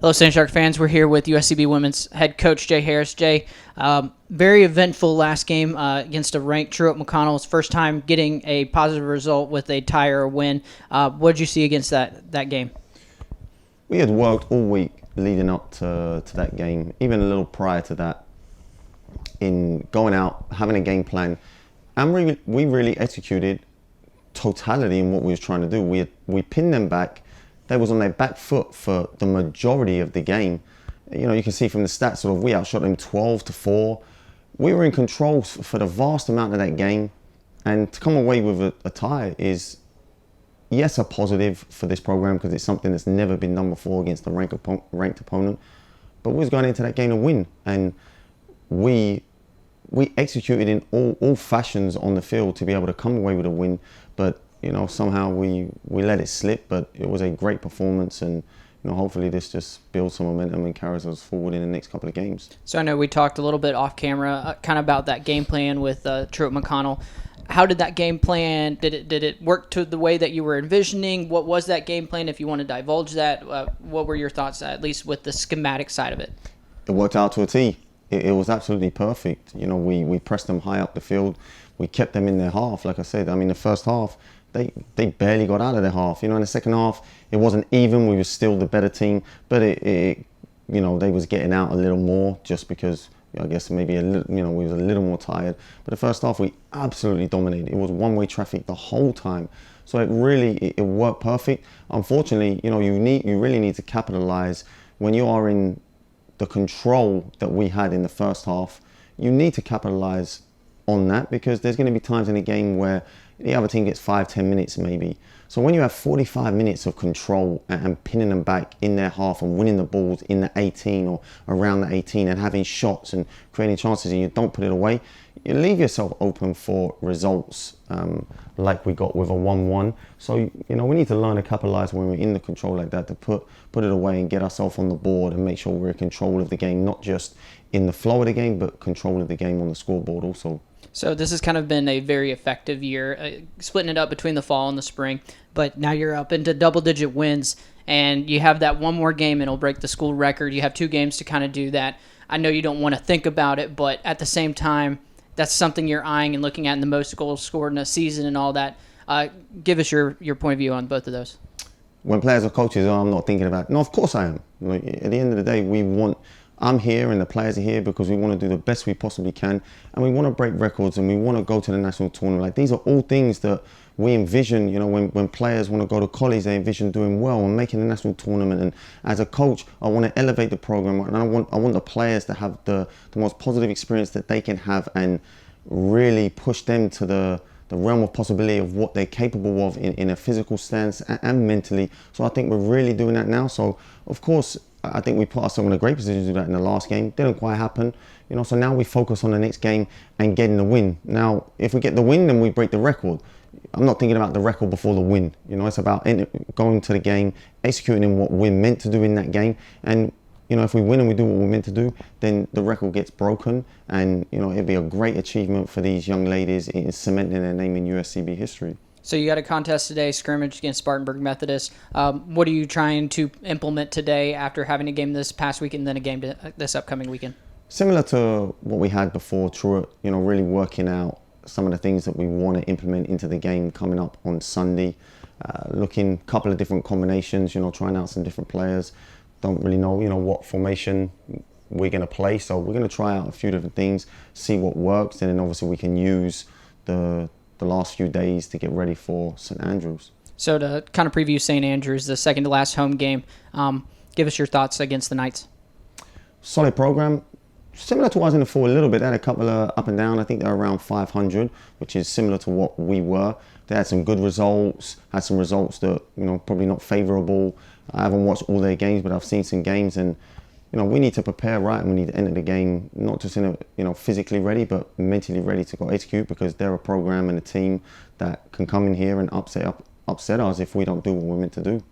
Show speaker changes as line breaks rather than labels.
Hello, Sand Shark fans. We're here with USCB women's head coach Jay Harris. Jay, very eventful last game against a ranked Truett-McConnell. It's first time getting a positive result with a tie or a win. What did you see against that game?
We had worked all week leading up to that game, even a little prior to that, in going out, having a game plan, and we really executed totality in what we was trying to do. We pinned them back. They was on their back foot for the majority of the game. You know, you can see from the stats, sort of, we outshot them 12-4. We were in control for the vast amount of that game, and to come away with a tie is, yes, a positive for this program because it's something that's never been done before against a ranked opponent. But we was going into that game to win, and we executed in all fashions on the field to be able to come away with a win. But you know, somehow we let it slip. But it was a great performance, and you know, hopefully this just builds some momentum and carries us forward in the next couple of games.
So I know we talked a little bit off camera, kind of about that game plan with Truett-McConnell. How did that game plan? Did it work to the way that you were envisioning? What was that game plan? If you want to divulge that, what were your thoughts, at least with the schematic side of it?
It worked out to a T. It was absolutely perfect. You know, we pressed them high up the field. We kept them in their half. Like I said, I mean, the first half, they barely got out of their half. You know, in the second half, it wasn't even. We were still the better team, but you know, they was getting out a little more just because, I guess maybe a little, you know, we was a little more tired. But the first half, we absolutely dominated. It was one-way traffic the whole time. So it worked perfect. Unfortunately, you know, you really need to capitalize when you are in the control that we had in the first half. You need to capitalize on that because there's going to be times in the game where the other team gets 5-10 minutes maybe. So when you have 45 minutes of control and pinning them back in their half and winning the balls in the 18 or around the 18 and having shots and creating chances and you don't put it away, you leave yourself open for results like we got with a 1-1. So, you know, we need to learn to capitalize when we're in the control like that, to put it away and get ourselves on the board and make sure we're in control of the game, not just in the flow of the game, but control of the game on the scoreboard also.
So this has kind of been a very effective year, splitting it up between the fall and the spring. But now you're up into double-digit wins, and you have that one more game, and it'll break the school record. You have 2 games to kind of do that. I know you don't want to think about it, but at the same time, that's something you're eyeing and looking at in the most goals scored in a season and all that. Give us your point of view on both of those.
When players or coaches, I'm not thinking about it. No, of course I am. Like, at the end of the day, I'm here and the players are here because we want to do the best we possibly can, and we want to break records and we want to go to the national tournament. Like, these are all things that we envision. You know, when players want to go to college, they envision doing well and making the national tournament. And as a coach, I want to elevate the program, and I want the players to have the most positive experience that they can have and really push them to the realm of possibility of what they're capable of in a physical stance and mentally. So I think we're really doing that now. So of course, I think we put ourselves in a great position to do that in the last game. Didn't quite happen, you know. So now we focus on the next game and getting the win. Now, if we get the win, then we break the record. I'm not thinking about the record before the win. You know, it's about going to the game, executing what we're meant to do in that game. And you know, if we win and we do what we're meant to do, then the record gets broken, and you know, it'd be a great achievement for these young ladies in cementing their name in USCB history.
So you got a contest today, Scrimmage against Spartanburg Methodist. What are you trying to implement today after having a game this past weekend and then a game this upcoming weekend?
Similar to what we had before Truett, you know, really working out some of the things that we want to implement into the game coming up on Sunday. Looking a couple of different combinations, you know, trying out some different players. Don't really know, you know, what formation we're going to play. So we're going to try out a few different things, see what works, and then obviously we can use the last few days to get ready for St. Andrews.
So to kind of preview St. Andrews, the second to last home game, give us your thoughts against the Knights.
Solid program. Similar to us in the fall a little bit. They had a couple of up and down. I think they're around 500, which is similar to what we were. They had some good results, had some results that, you know, probably not favourable. I haven't watched all their games, but I've seen some games, and you know, we need to prepare right, and we need to enter the game not just in a, you know, physically ready, but mentally ready to go execute, because they're a program and a team that can come in here and upset us if we don't do what we're meant to do.